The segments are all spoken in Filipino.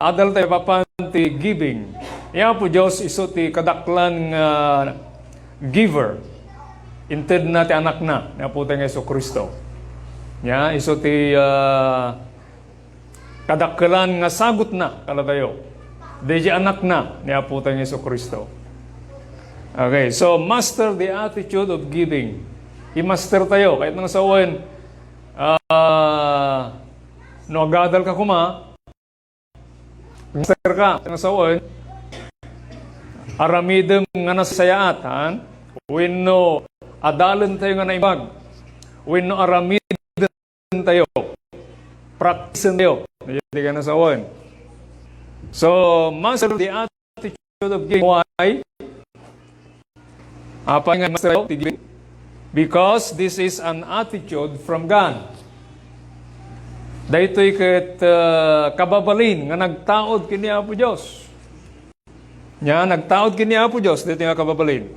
adal tayo papan ti giving. Iya po Diyos iso ti kadaklan giver. Inted na ti anak na. Iya po tayo Yesu Kristo. Ya, iso ti kadaklan nga sagot na kala tayo. Deji anak na. Iya po tayo Yesu Kristo. Okay, so master the attitude of giving. I-master tayo. Kahit nang sawan, no agadal ka kuma, master ka, nang sawan, aramidem nga nasayaatan, wenno adalan tayo nga naibag, wenno aramidem tayo, practice tayo, hindi ka nasawan. So, master the attitude of giving. Why? Apa nga master tayo? Because this is an attitude from God. Daytoy ket kababalin nga nagtaod kini Apo Dios. Nya nagtaod kini Apo Dios daytoy nga kababalin.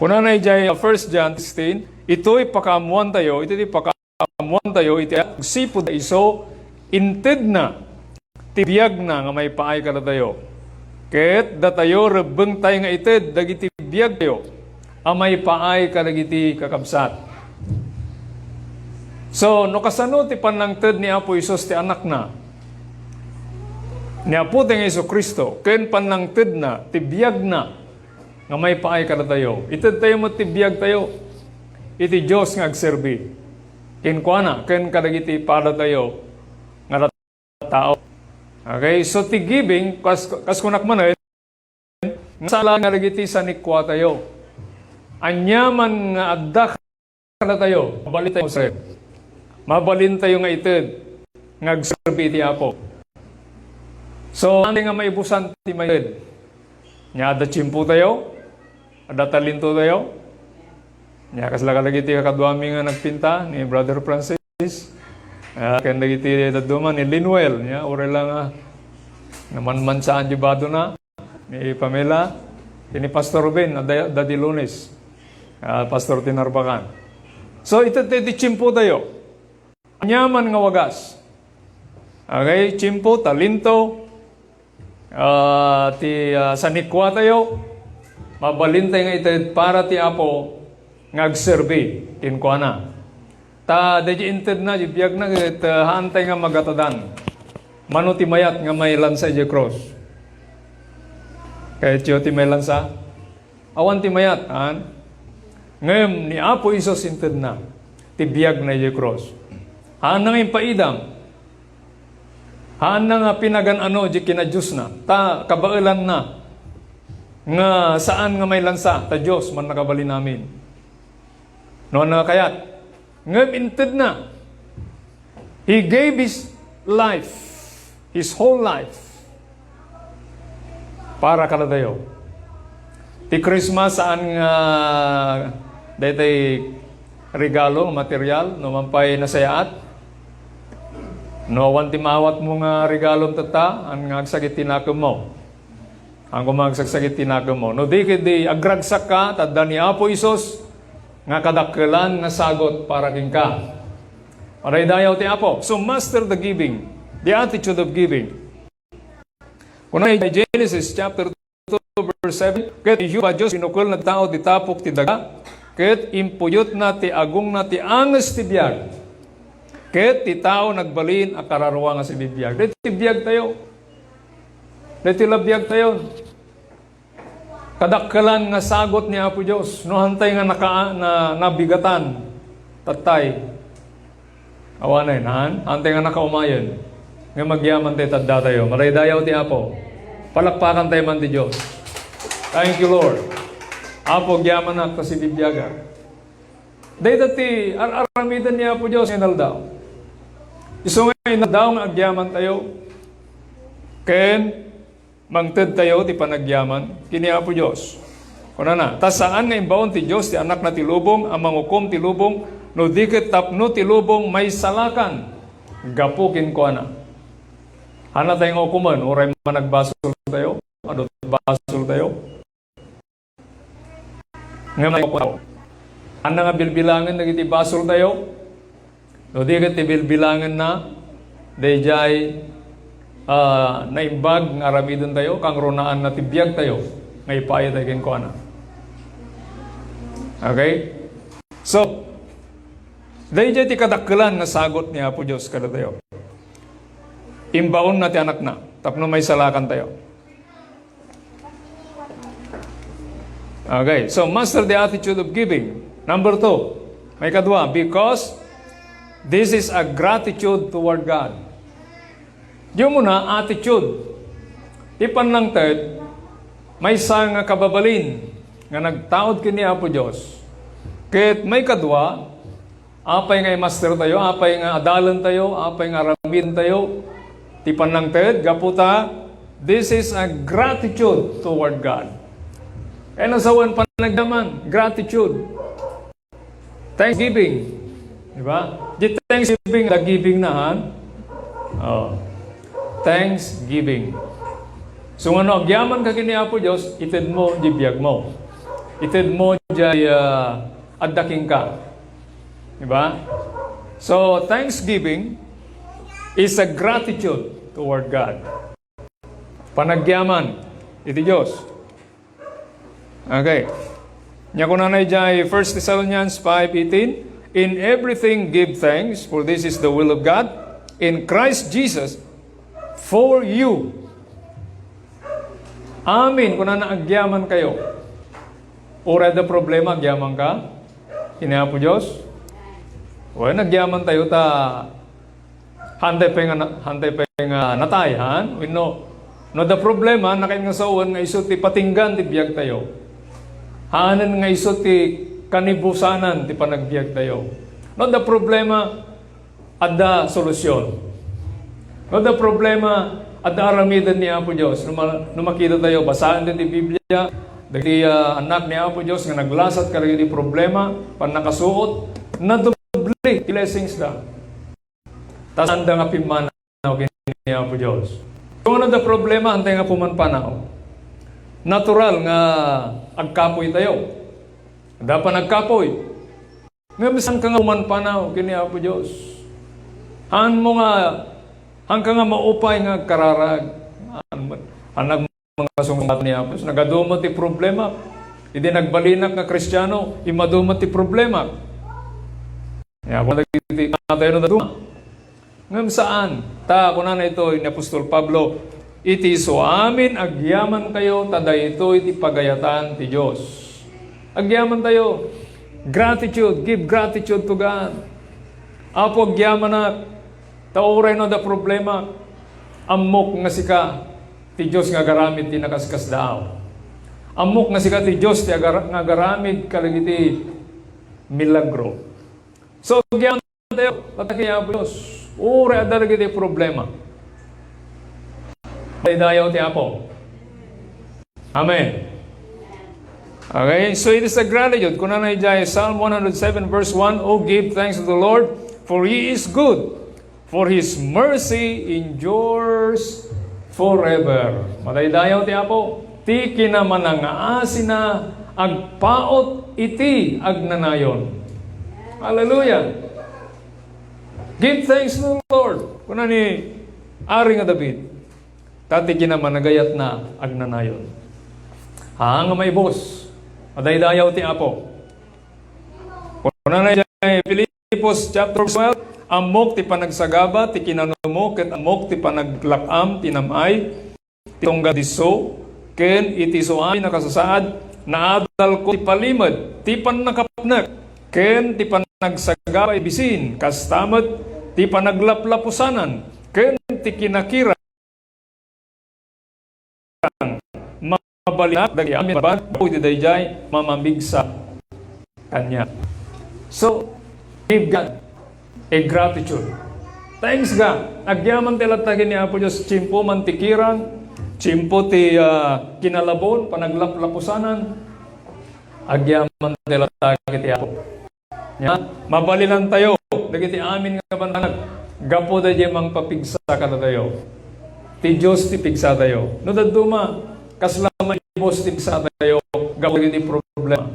Kunanay jay 1 John 16, ito'y pakamuan tayo, ito'y pakamuan tayo, iti sipod iso inted na tibiyag na nga may paay kada tayo. Ket datayo rebeng tayo nga ited dagiti biyag tayo. Amay paay kalagiti kakabsat. So, no kasano ti panangted ni Apo Isos ti anak na, ni Apo ting Iso Kristo, ken panangted na, ti biyag na, nga may paay kada tayo. Ited tayo mo ti biyag tayo, iti Diyos nga agserbi. Ken kuana, ken kalagiti para tayo, nga tao. Okay, so ti giving, kas kunak manen, nga sala nga lagiti sa nikwa tayo. Anyaman nga adda kada tayo, mabalin tayo sa mabalin tayo nga ited, nga agserbi ti Apo. So, ano nga maibusan ti mayed? Nya ada chimpo tayo, ada talinto tayo. Nya kasla kalagiti kakadwami nga nagpinta ni Brother Francis. Kaya nagiti daduma ni Linwell, nya ore lang naman saan jibado na ni Pamela, ni Pastor Ruben, Daddy Lunes. Pastor Tinarbakan. So, ito chimpo tayo. Anyaman nga wagas. Okay, chimpo, talinto, sanikwa tayo, mabalintay nga ito para ti Apo ngagserbi, kinkwa na. Deji inted na, biyag na, haantay nga magatadan. Mano ti mayat nga may lansa di cross. Kaya tiyo ti may lansa. Awan ti mayat, ngayon, ni Apo Isos inted na, tibiyag na yung cross. Haan na ngayon paidam. Haan na nga pinagan-ano, di kinadiyos na. Ta, kabailan na. Nga saan nga may lansa, ta Diyos, man nakabali namin. Noon na kayat. Ngayon inted na. He gave His life, His whole life, para kada tayo. Ti Christmas saan nga daytay regalo, material, no mampay nasayaat. No, awan ti maawat mo nga regalo tata, ang agsagit tinakam mo. Ang kumagsagit tinakam mo. No, di agragsak ka, tadda ni Apo Isos, nga kadakkelan nga sagot para king ka. Aray dayaw ti Apo. So, master the giving, the attitude of giving. Kunay Genesis chapter 2, verse 7, ket iyo pa Diyos pinukul na tao ti tapok ti daga, ket impuyot na ti agong na ti anges ti biyag. Ket ti tao nagbalin a kararuwa nga si biyag. Deti biyag tayo. Deti labiyag tayo. Kadakkelan nga sagot ni Apo Dios, no hantay nga nabigatan. Tatay. Awanay nahan, hantay nga nakaumayan. Nga magyaman tayo tadda tayo. Maray dayaw ti Apo. Palakpakan tayo man ti Diyos. Thank you, Lord. Apo, gyaman na si bibiyaga. Day dati, aramidan niya po Diyos, inaldaw. Iso nga inaldaw nga agyaman tayo. Ken, mangted tayo, ti panagyaman, kiniya po Diyos. Kuna na, tas saan nga imbaon ti Diyos, ti anak na ti lubong, ang mangukom ti lubong, no dikit tapno ti lubong, may salakan. Gapukin ko na. Hana tayong ukuman, oray managbasol tayo, adot basol tayo. Nga may ako. Hana nga bilbilangan, nagiti basol tayo. No di ka ti bilbilangan na, dayjay naimbag nga aramidon tayo, kang runaan na tibiyag tayo, nga ipaya tayo keng kuana. Okay? So, dayjay ti kadakkelan nga sagot ni Apo Diyos kada tayo. Imbaon na ti anak na, tapno may salakan tayo. Okay, so master the attitude of giving. Number 2, may kadwa, because this is a gratitude toward God. Diyo muna, attitude. Ipan lang third, may isang kababalin nga nagtaod kini Apo Diyos. Kahit may kadwa, apay nga master tayo, apay nga adalan tayo, apay nga aramid tayo. Tipan lang third, gaputa, this is a gratitude toward God. Kaya nasawan pa nagdaman, gratitude. Thanksgiving. Diba? Di thanksgiving, the giving na, ha? Oh. Thanksgiving. So ano, agyaman ka kini Apo Diyos, itid mo, di biyag mo. Itid mo, di addaking ka. Diba? So, thanksgiving is a gratitude toward God. Panagyaman, iti Diyos. Okay. Nya ko nanay jay 1 Thessalonians 5:18, in everything give thanks, for this is the will of God in Christ Jesus for you. Amin. Kung naagyaman kayo. Ura da problema, agyaman ka? Kiniya po Diyos? Well, nagyaman tayo ta hantay pa nga natayan. We know, no the problema, nakain nga sawan nga iso ti patinggan ti biyag tayo. Haanan nga iso ti kanibusanan ti panagbiag tayo. No the problema, adda solusyon. No the problema, adda aramidan ni Apo Diyos. No makita tayo, basaan din ti Biblia, dagiti anak ni Apo Diyos nga naglasat karagi ti problema, pan nakasuot, na doble blessings da. Tas anda nga pimanaw kini Apo Diyos. Kung ano da problema, antay nga pumanpanaw. Natural nga agkapoy tayo. Dapat nagkapoy. Nga bisan ka nga pumanpanaw kini Apo Diyos. Han mo nga, han ka nga maupay nga kararag. Han mga sungkat ni Apo Diyos. Nagadumot ti problema. Hindi nagbalinak nga Kristiyano, imadumot ti problema. Ya, wala ti tayo na duma. Ngam saan? Ta, kunan na ito, ni Apostol Pablo, iti so amin, agyaman kayo, taday ito, iti pagayatan ti Diyos. Agyaman tayo. Gratitude, give gratitude to God. Apo, agyaman na, tauray no da problema, amok nga sika, ti Diyos nga garamid, ti nakaskas daaw. Amok nga sika, ti Diyos, ti nga garamid, kalagiti milagro. So, agyaman tayo, patakaya po Diyos. Ura adalagi ti problema. Dayaw ti Apo. Amen. Okay, so it is a gratitude. Kung nanay jay Psalm 107 verse 1, oh, give thanks to the Lord, for He is good, for His mercy endures forever. Dayaw ti Apo. Ti kinaman nga asina agpaot iti agnanayon. Hallelujah. Give thanks to the Lord. Kuna ni Ari nga David, tati ginaman nagayat na agnanayon. Nga may boss, madaydayaw ti Apo. Kuna na dyan, Pilipos chapter 12, amok ti panagsagaba, ti kinanumo, ket amok ti panaglakam, tinamay, ti tongga diso, ken iti soami nakasasaad, naadal ko ti palimad, ti panakapnak, ken ti panagsagaba ibisin, kastamad, ti panaglaplapusanan, ken ti kinakira, mabalinak, dagi amin ba, ti dayjay, mamamigsa kanya. So, give God a gratitude. Thanks God. Agyaman tilatagin ni Apo Diyos, chimpo mantikirang, chimpo ti kinalabon, panaglaplapusanan, agyaman tilatagin ti Apo. Ya, mabalilan tayo. Dagiti amin nga bananag. Gapo da diya mang papigsa ka na tayo. Ti Diyos ti pigsa tayo. No daduma, kaslaman ti Diyos ti pigsa tayo. Gapo dagiti problema.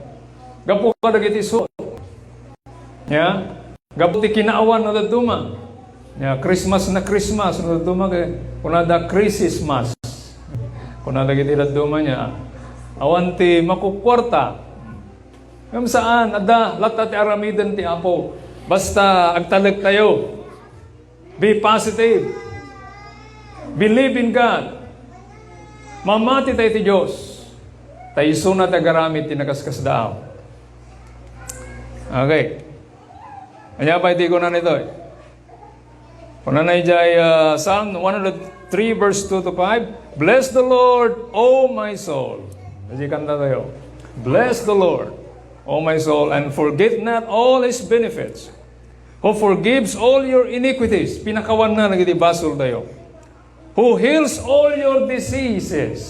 Gapo ka dagiti suot. Ya, gapo ti kinaawan no daduma. Ya, Christmas na Christmas, kunada Christmas. Kunada gitila duma niya. Awanti makukwarta. Ngam saan, ada, latat aramidan ti Apo. Basta, agtalag tayo. Be positive. Believe in God. Mamati tayo ti Diyos. Tayo sunat agaramit ti nakaskas daaw. Okay. Anya pa iti ko na nito eh. Kung na jay Psalm 103 verse 2 to 5, Bless the Lord, O my soul. Kasi kanta tayo. Bless the Lord, O my soul, and forget not all His benefits, who forgives all your iniquities. Pinakawan na nagiti basol tayo. Who heals all your diseases.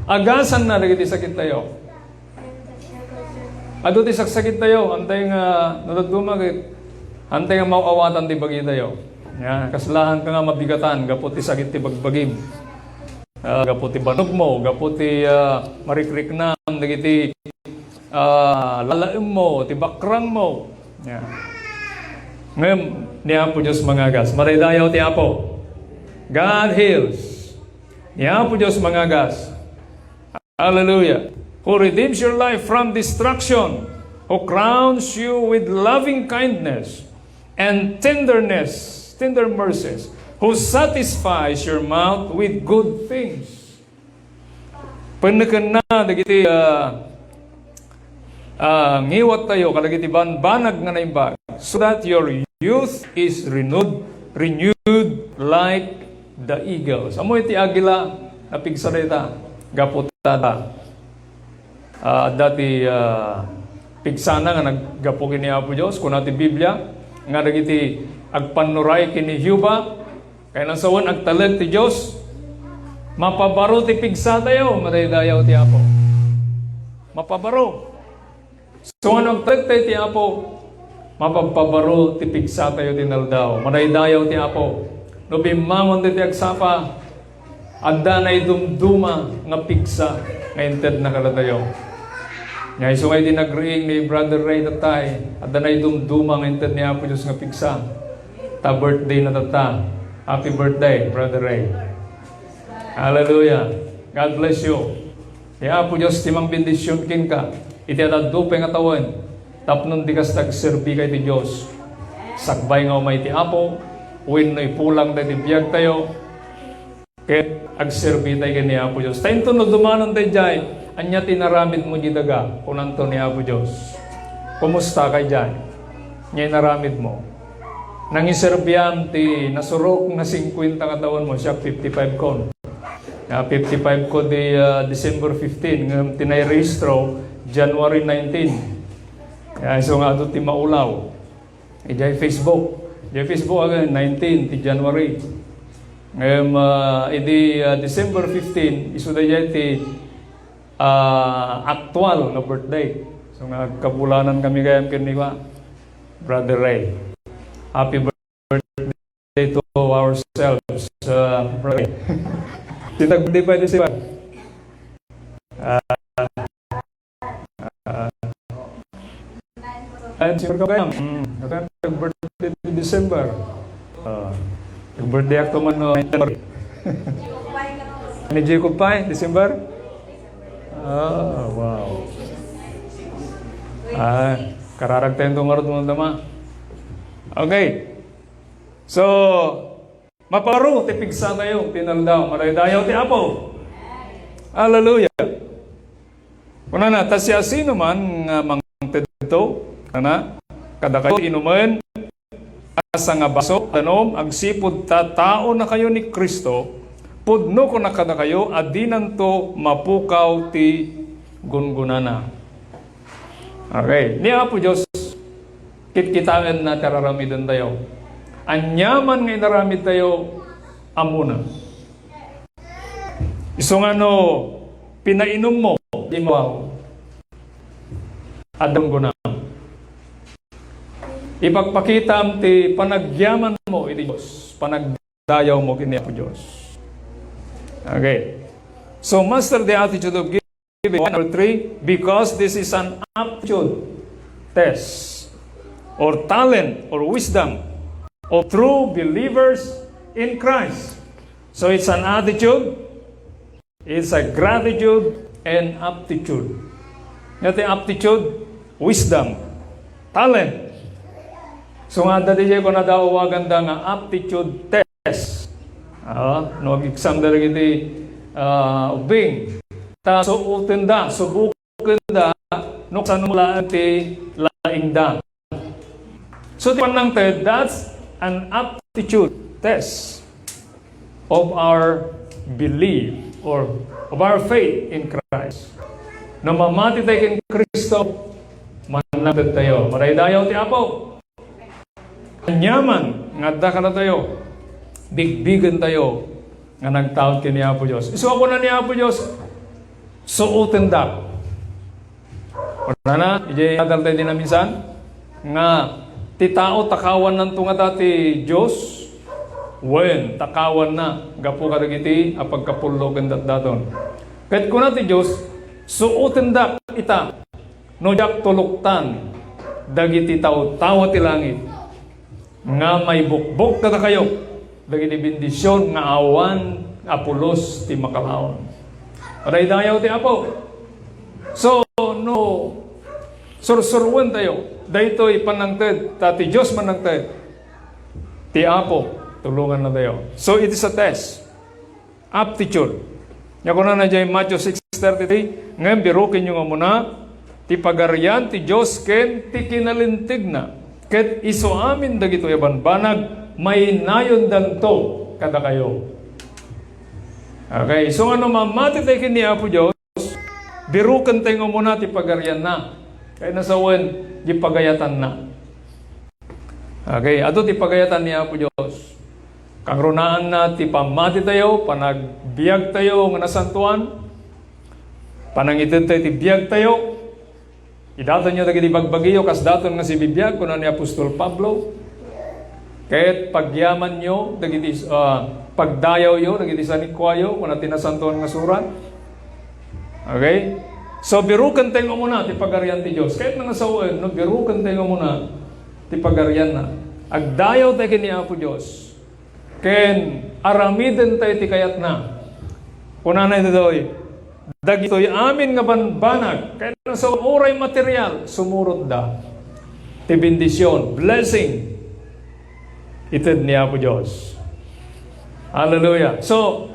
Agasan na nagiti sakit tayo. Ado ti saksakit tayo, antay nga nadadumag, antay nga mauawatan ti bagi tayo. Ya, kasalahan ka nga mabigatan, gapo ti sakit ti bagbagim. Gapo ti banog mo, gapo ti marikriknam, dagiti lalaim mo, ti bakrang mo. Ya. Ngayon, ni Apo Diyos mangagas. Maraydayaw ti Apo. God heals. Ni Apo Diyos mangagas. Hallelujah. Who redeems your life from destruction, who crowns you with loving kindness and tender mercies, who satisfies your mouth with good things. Panakan na, dagiti ngiwat tayo, kadagiti banag nga naimbag, so that your youth is renewed like the eagles. Amo iti agila, napigsalita, gaputada. Dati pigsana nga naggapo kini Apo Diyos, kung natin Biblia, nga nagiti agpanuray kini Yuba, kaya nang sawan agtalag ti Diyos, mapabaro ti pigsa tayo, madaydayaw ti Apo. Mapabaro. So ano agtalag tayo ti Apo, mapapabaro ti pigsa tayo tinaldaw, madaydayaw ti Apo. No bimangon ti agsapa, adda na idumduma nga pigsa, ngayon ted na kalatayo. Ngay so ngay dinagriing ni Brother Ray tatay, at danay dumduma ng inted ni Apo Diyos nga pigsa. Ta birthday na tata. Happy birthday, Brother Ray. Hallelujah. God bless you. Ni Apo Diyos timang bendisyon kin ka. Iti atadupay nga tawan. Tapnon di kas tagserbi kay ti Diyos. Sakbay nga umay ti Apo. Uwin na ipulang tayo ti biyag tayo. Kaya agserbi tayo ni Apo Diyos. Tayo tunod dumanon tayo dyan. Anya tinaramid mo gidaga kunanto ni Apo Diyos. Kumusta kay dyan? Nya naramid mo. Nang iserbiam ti nasurok na 50 katawan mo, siya 55 kon. 55 ko di December 15, ngam tinay-rehistro January 19. So nga ito ti maulaw. Ijay Facebook. Ijay Facebook agad 19 ti January. Ngam December 15, isuda jay ti actual na birthday. So nga kabulanan kami kayam kiniwa, Brother Ray. Happy birthday to ourselves, Brother Ray. Tinag-birthday pa ito si Juan. Sure ka kayam? Nag-birthday to December. Nag-birthday ako man no. Ni Jacob pa December? Wow. Kararag tayong tumarot mo tama. Okay. So, maparo, tipigsa tayo, tinaldaw, maraydayaw ti Apo. Hallelujah. Kuna na, tasya sino man nga mangtedto, kada kayo inuman, asa nga baso, tanom, agsipod tao na kayo ni Kristo, pudno ko na kada kayo, adinan to mapukaw ti gungunana. Okay. Ni Apo Diyos, kitkitaan na tararamidan tayo. Anyaman ngay naramid tayo, amuna. Iso nga no, pinainom mo, di mo, adang gunam. Ipagpakitam ti panagyaman mo, iti Diyos. Panagdayaw mo, kini Apo Diyos. Okay. So, master the attitude of giving. Number 3, because this is an aptitude test, or talent, or wisdom. of true believers in Christ. So it's an attitude, it's a gratitude and aptitude. Ngati aptitude, wisdom, talent. So nga dati ko na daw ganda nga aptitude test. No exam dali iti ubing. Ta suutin da, subukan da, no sanulaan ti laing da. So ti panang ted, that's an aptitude test of our belief or of our faith in Christ. No mamati tayo kin Kristo, manlagad tayo. Maray dayaw ti Apo. Nyaman, ngadda ka na tayo. Bigbigan tayo nga nagtaon kini Apo Diyos. Iso ako na ni Apo Diyos, suutin da. Wala na, ijay adal tayo din na minsan, nga ti tao takawan ng tunga dati Diyos, wen, takawan na, gapu kadagiti, apagkapulog ang datdaton. Kahit ko na ti Diyos, suutin da ita, no jak tuluktan, dagiti tao, tawa ti langit, nga may bukbok kada kayo, dagiti bendisyon, nga awan, apulos, ti makalawan. Aray dayaw ti Apo. So, no, sursurwan tayo. Daytoy panangted, tati Diyos manangted. Ti Apo, tulungan na tayo. So, it is a test. Aptitude. Yako na dyan Matthew 6:33, ngayon birukin nyo nga muna, ti pagarian, ti Diyos, ken ti kinalintig na. Ket iso amin dagito yaban banag, may nayon danto kada kayo. Okay, so ano mamati tayo kini Apo Diyos, birukan tayo muna ti pagarian na. Kaya nasawan, di pagayatan na. Okay, ato ti pagayatan ni Apo Diyos. Kang runaan na ti pamati tayo, panagbiag tayo nga nasantuan, panangitid tayo ti biag tayo, idatan nyo dagiti bagbagiyo, kas daton nga si bibiyag, kuno ni Apostol Pablo, kahit pagyaman nyo, dagiti pagdayaw yo, dagiti sanikwayo, kuna tinasantuan nga surat. Okay? So, birukan tayo muna, ti pagarian ti Diyos. Kahit nga nasawan, no, birukan tayo muna, ti pagarian na. Agdayaw tayo kini Apo Diyos. Ken, aramiden tayo ti kayat na. Kuna na ito doy, dagito'y amin nga banbanag, kaya sa oray material, sumurot da. Ti bendisyon, blessing, itid ni Apo Diyos. Hallelujah. So,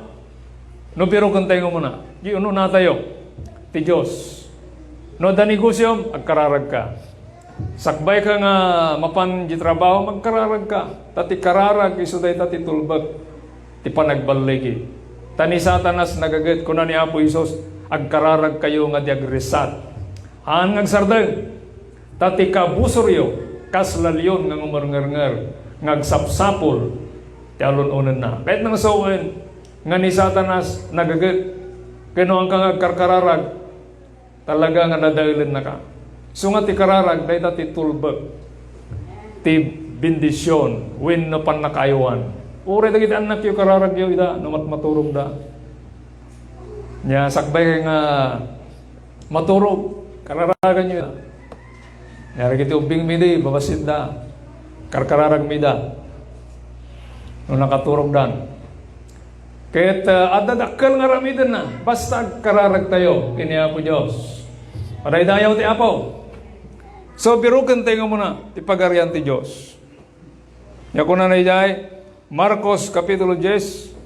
no birukan tayo muna. Giuno na tayo, ti Diyos. No da negosyo, agkararag ka. Sakbay ka nga mapan di trabaho, magkararag ka. Tati kararag, iso tayo tati tulbag, ti panagbaligi. Tani Satanas nagagat, kuna ni Apo Isos, agkararag kayo nga di agresat. Haan ngagsardeng, tati kabusoryo, kaslalyon nga ngumarngar-ngar, ngagsapsapol, ti alun-unan na. Kahit nang sawen, nga ni Satanas nagagat, kano ang kang agkarkararag, talaga nga nadailan na ka. So nga ti kararag, dahi ti tulbag, ti bendisyon, win no pan nakayuan. Uri dagiti anak yung kararag yung ida, no maturog da. Nya sakbay nga maturog, kararagan nyo ida. Nyari kiti ubing midi, babasit da. Karkararag mida. No nakaturog dan. Kahit adadakal nga ramidan na, basta kararag tayo, kini Apo Diyos. Paray dayaw ti Apo. So, birukan tayo muna, ti pagarian ti Diyos. Yakuna na ijay, Marcos Kapitulo 10,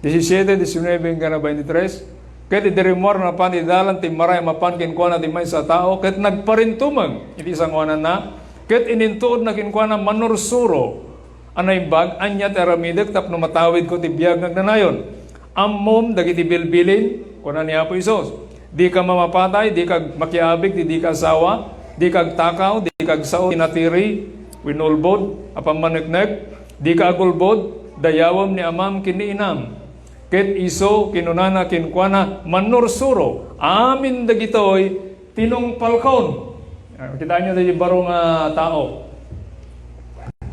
17, 19, kana 23, ket idirimor na pan idalan ti maray mapan kinkwana ti may sa tao, ket nagparintumag, iti sangwanan na, ket inintuod na kinkwana manursuro, anay bag, anya ti aramidek, tapno matawid ko ti biyag nagnanayon. Ammom, dagiti bilbilin, kuna ni Apo Isos, di ka mamapatay, di ka makiabig, di ka asawa, di kag takaw, di kag sao, tinatiri, winulbod, apamaneknek, di ka agulbod, dayawam ni amam kiniinam. Ket iso, kinunana, kinkwana, manursuro, amin dagitoy, tinong palkon. Kita nyo dahil barong tao.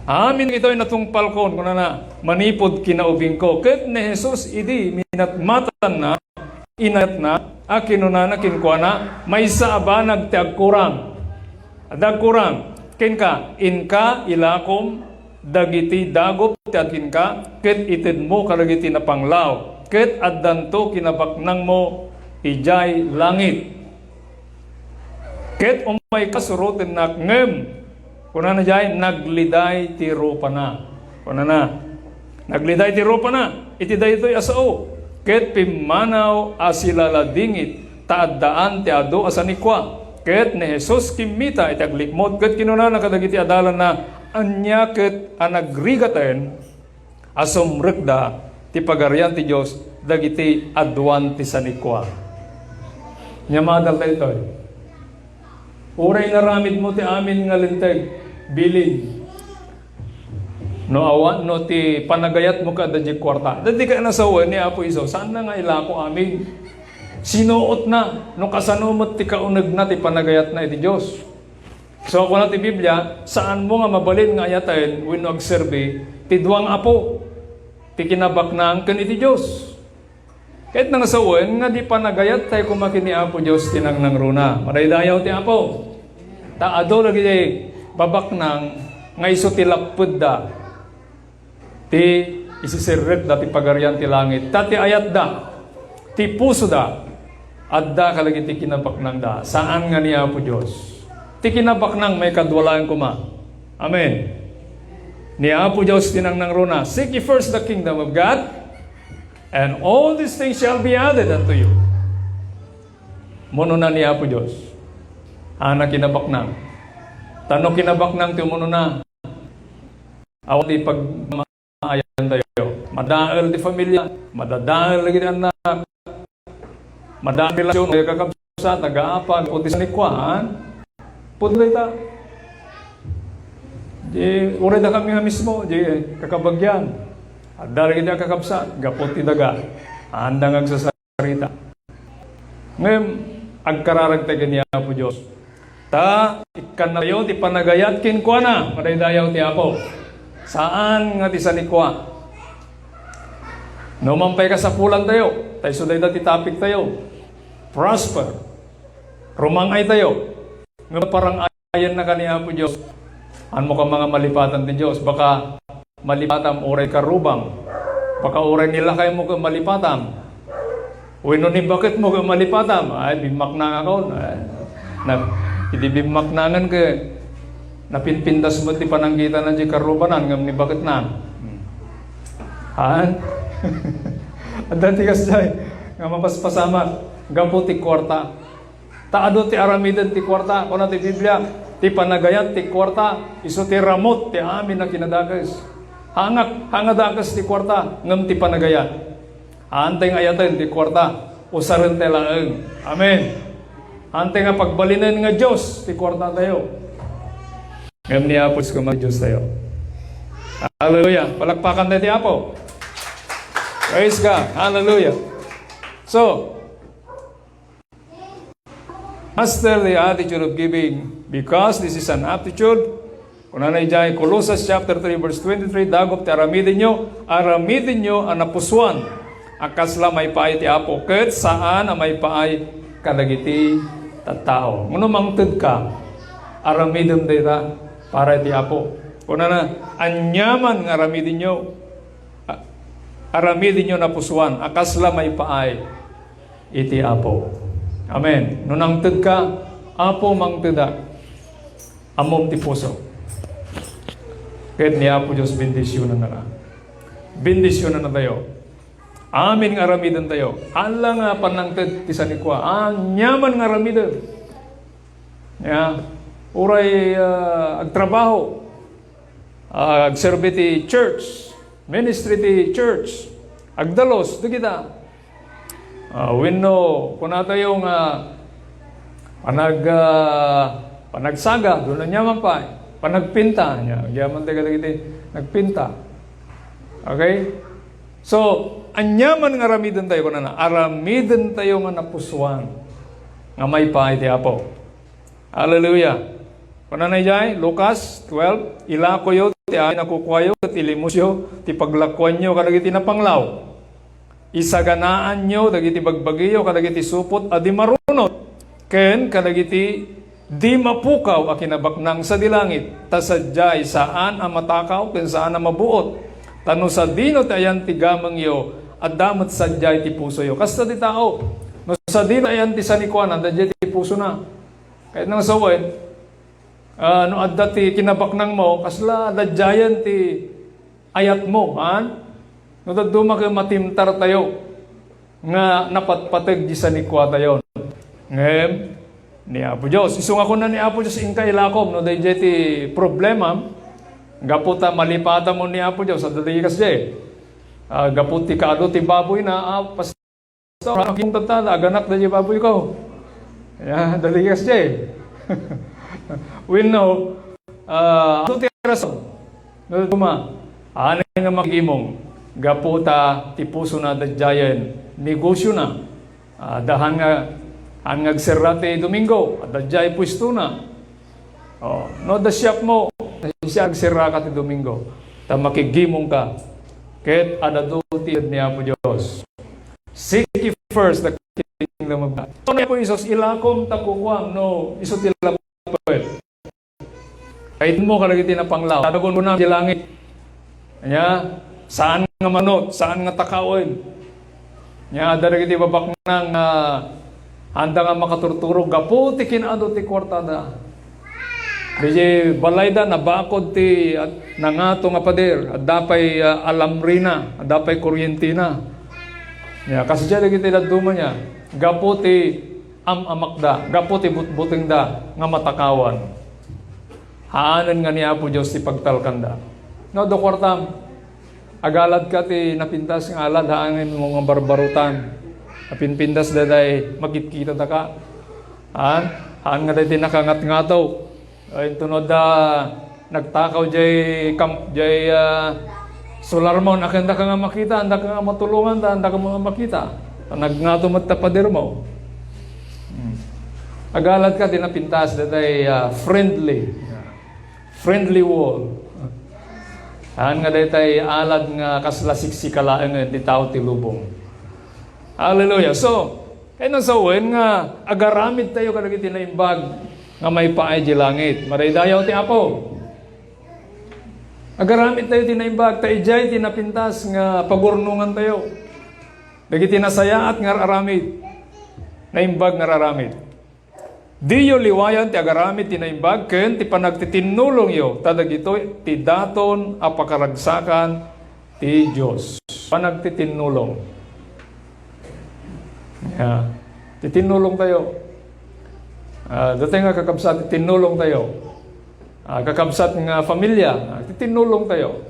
Amin dagitoy natong palkon, kunana, manipod kinaubing ko. Ket ni Jesus, idi, minatmatan na, inat na, kinunana, kinkwana, may saabanag ti agkurang. Adag kurang, ken ka, inka, ilakom, dagiti dagop ti adkin ka, ket ited mo kadagiti napanglaw, ket addanto kinabaknang mo ijay langit. Ket umay kasurutin na ngem, kuna na jay, nagliday ti rupa na. Kuna na, nagliday ti rupa na, iti daytoy asao. Ket pimanaw asilaladingit, taaddaan ti ado asanikwa. Ket ni Jesus kimita iti aglikmod, ket kinuna na kadagiti adalan na, anya ket anagrigaten, asumrekda, ti pagarian ti Diyos, dagiti adwan ti sanikwa. Nyamadal tayo ito. Uray naramid mo ti amin nga linteg, bilin. No awan, no ti panagayat mo ka dadya kwarta. Dadi ka nasawa ni Apo Iso, saan na nga ilako amin? Sinuot na, no kasanumot ti kaunag na ti panagayat na iti Diyos. So ako na ti Biblia, saan mo nga mabalin nga ayatayin, when agserbi, ti duwang apo, ti kinabaknang kan iti Diyos. Kahit nang sawen, nga di panagayat tayo kumakin ni Apo Diyos tinangnang runa. Maraydayaw ti Apo. Taado lagi di babaknang, nga iso ti lapud da, ti isisirret da ti pagarian ti langit. Tati ayat da, ti puso da, adda kalagi ti kinabaknang da. Saan nga ni Apo Diyos? Ti kinabaknang may kadwalaan kuma. Amen. Ni Apo Diyos tinangnang runa, seek ye first the kingdom of God, and all these things shall be added unto you. Muno na ni Apo Diyos. Ana kinabaknang. Tano kinabaknang ti muno na. Awa ti pagmaayan tayo. Madaal ti familia. Madadaal lagi ti anak. Madaal relasyon. Kakabsa, nag-aapag. O ti sanikwahan. Pudlay ta. Di, uray na kami nga mismo. Di, kakabagyan. At dahil kita kakabsat, gapot ti daga, andang agsasarita. Ngayon, agkararagtagan niya po Diyos. Ta, ikan na tayo, ti panagayat kinkwa na, madaydayaw ti Apo. Saan nga ti sanikwa? No mampay ka sa pulan tayo, tayo suday na ti topic tayo. Prosper. Rumangay tayo. Ngayon parang ayan na ka ni Apo Diyos. Ano mo ka mga malipatan ti Diyos? Baka malipatam oray karubang. Baka oray nila kayo mo malipatam. Uwino ni bakit mo malipatam? Ay, bimak na ako. Hindi bimak na nga ka. Napinpindas mo ti pananggitan ng karubanan. Ngam ni bakit na? Han? At dati kasi nga mapaspasama. Gampo ti kwarta. Taado ti aramidan ti kwarta. Kung na ti Biblia, ti panagayat ti kwarta. Iso ti ramot ti amin na kinadagas. Hangadakas ti kwarta, ngam ti panagayat. Antay nga ayatan ti kwarta, usaran te laeng. Amen. Antay nga pagbalinan nga Diyos, ti kwarta tayo. Ngam ni Apos kumag Diyos tayo. Hallelujah. Palakpakan tayo ti Apo. Praise God. Hallelujah. So, master the attitude of giving, because this is an aptitude. Kung nanay dyan, Colossus chapter 3 verse 23, dagop ti aramidin nyo ang napuswan, akasla may paay ti Apo, ket saan ang may paay kadagiti tattao. Ngano mangted ka, aramidin dita para ti Apo. Kung na, anyaman nga aramidin nyo napuswan, akasla may paay iti Apo. Amen. Nung ted ka, Apo mangteda, amom ti puso. Kahit ni Apo Diyos, bendisyonan na. Bendisyonan na tayo. Amin nga aramidan tayo. Ala nga panangted ti sanikwa. Nyaman nga aramidan. Uray agtrabaho. Agserbi ti church. Ministry ti church. Agdalos. Di kita. Winno. Kung na tayo nga panagsaga. Doon na nyaman pa. Panagpinta niya. Yaman tayo nagpinta. Okay? So, anyaman nga aramidan tayo ko na. Aramidan tayo nga napuswan. Nga may pa iti Apo. Hallelujah. Kung na jay, Lucas 12, ilako yo, ti ay nakukwayo, ti limusyo, ti paglakwan nyo, kadagiti napanglaw. Isaganaan nyo, dagiti bagbagiyo, kadagiti supot, adi marunot. Ken, kadagiti Di mapukaw a kinabaknang sa dilangit, ta sadyay saan ang matakaw, ken saan ang mabuot. Tano sa dino tayan ti gamang yo, at damat sadyay ti puso yo. Kasta ti tao, no sa dino ayan ti sanikwanan, dadyay ti puso na. Kahit nang sawen, no adda ti kinabaknang mo, kasla dadyayan ti ayat mo, han? No daduma kayo matimtar tayo, nga napatpatag di sanikwa tayo. Ngem, ni Apo Diyos. Isung ako na ni Apo Diyos ingkay lakom, no dayjay ti problema, gaputa malipata mo ni Apo Diyos, at dadikas jay. Gaput ti kaado ti baboy na, pastor, aking tata, aganak na di baboy ko. Dadikas jay. We know, ano ti rason? No duma, anay nga makikimong, gaputa ti puso na dadyayan, negosyo na, dahan nga, ang agserrate Domingo, at dadyay pwesto na. No, dasyap mo, siya agserra ka ti Domingo, ta makigimong ka, ket adaduti ni Apo Diyos. Seek ye first the kingdom of God. So, ni Apo Isos, ilakom takukwam, no, iso tila pwet. Kahit mo kalagiti na panglaw, tatagon mo na di langit. Saan nga manot, saan nga takawin. Daragiti babak ng handa nga makaturturo, gaputi kinado ti kwartada. Di balayda, nabakod ti nangato nga pader, at dapay alamrina, at dapay kuryentina. Kasi dyan nagiti daduma niya, gaputi amamakda, gaputi butbuting da, nga matakawan. Haanan nga ni Apo Diyos ti pagtalkanda. No, do kwartam, agalad ka ti napintas nga alad, haangin mo nga barbarutan. Napinpindas daday magkita ta ka. Haan nga daday nakangat-ngataw. Ay tunod nagtakaw jay solar mo, nakanda ka nga makita, anda ka nga matulungan, anda ka nga makita. Nagngato magtapader mo. Agalad ka tinapintas daday friendly wall. Haan nga daday alad nga kaslasik-sikalaang di tao ti lubong. Hallelujah. So, kaya nang sawen nga, agaramid tayo kadagiti na imbag nga may paay di langit. Maraydayaw ti Apo. Agaramid tayo ti na imbag, taijay ti napintas nga pagurnungan tayo. Dagiti nasayaat nga aramid. Na imbag nga aramid. Diyo liwayan ti agaramid ti na imbag, ken ti panagtitinulong yo, tadag ito ti daton apakaragsakan ti Diyos. Panagtitinulong. Titinulong tayo. Dati nga kakabsat, titinulong tayo. Kakabsat nga pamilya, titinulong tayo.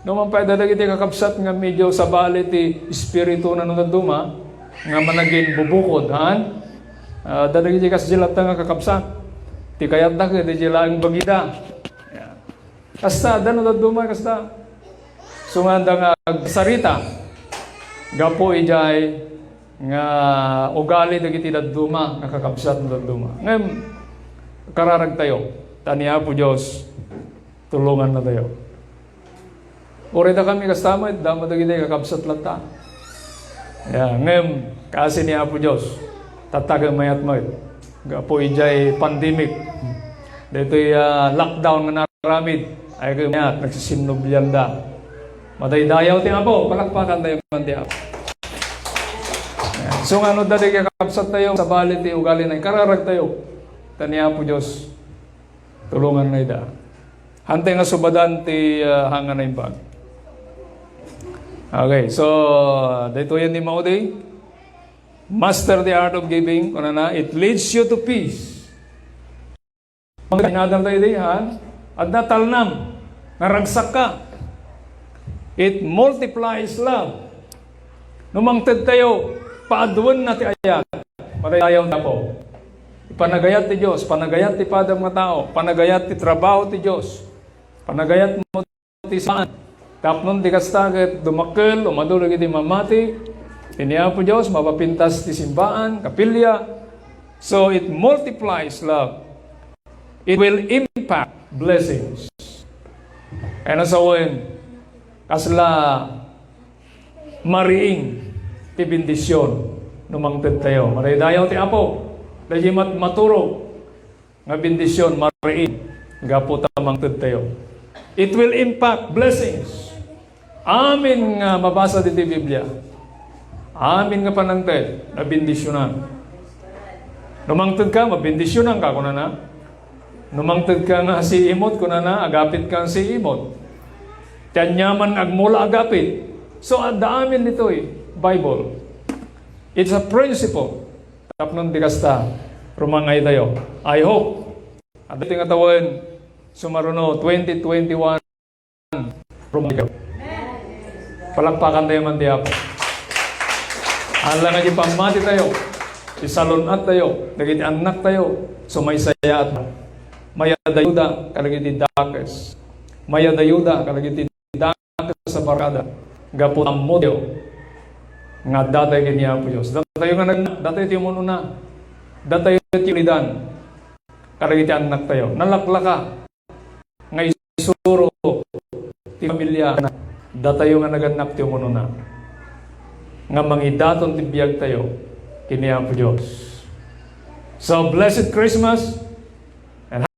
Naman pa dadag iti kakabsat nga medyo sabali ti espiritu na nunaduma, nga managin bubukod, han? Dadag iti kasjilat nga kakabsat. Ti kayat na iti jilaang bagida. Kasta, nunaduma, kasta. Sunganda nga sarita. Gapo ijay, nga ugali dagiti daduma, nakakabsat ng daduma. Ngayon, kararag tayo. Taniya po Diyos, tulungan na tayo. Urita kami kastama, dama dagiti kakabsat lang ta. Ngayon, kasi niya po Diyos, tatagang mayat mo. Gapo ijay pandemic. Dito'y lockdown nga naramid. Ay kayo mayat, nagsisinubyan da. Madaydayaw tiya po, palakpakan tayo man tiya po. So nga no dati kakabsat tayo sa balit ti ugali na kararag tayo. Taniya po Diyos, tulungan na ida. Hantay nga subadan ti hanga na imbag. Okay, so dito yan ni Mauday. Master the art of giving. Kung na, it leads you to peace. Mga tayo di, ha? At natalnam, naragsak ka. It multiplies love. Numangtad tayo, paaduan na ti ayat. Madayaw na po. Panagayat ti Diyos, panagayat ti padang mga tao, panagayat ti trabaho ti Diyos, panagayat mo ti saan. Tapnon di kastagat, dumakil, umadulog iti mamati, tiniya po Diyos, mapapintas ti simbaan, kapilya. So it multiplies love. It will impact blessings. Kaya nasawin, kasla mariing ti bendisyon numangted tayo. Maraydayaw ti Apo. Dahil maturo. nga bendisyon mariin gapo tamang tud tayo. It will impact blessings. Amin nga mabasa dito Biblia. Amin nga panangted na bendisyonan. Numangted ka, mabendisyonan ka kuna na. Numangted ka nga si imot kuna na, agapit ka si imot. Tiyanyaman agmula agapit. So amin dito Bible. It's a principle. Tapnon di kasta, rumangay tayo. I hope, at ito nga tawin, sumaruno, 2021, rumangay ka. Palakpakan tayo man diya po. Alam nga yung pamati tayo, isalunat tayo, nagiti anak tayo, sumaysaya at mayadayuda, kalagiti dakes. Mayadayuda, kalagiti dakes sa barkada. Gapot ang modyo, nga datay kanya po Diyos. Datayo nga datay tiyo mo na. Datayo tiyo lidan. Karagiti anak tayo. Nalaklaka. Nga isuro. Ti pamilya. Datayo nga naganak tiyo mo na. Nga mangidaton tibiyag tayo. Kiniya po Diyos. So, blessed Christmas.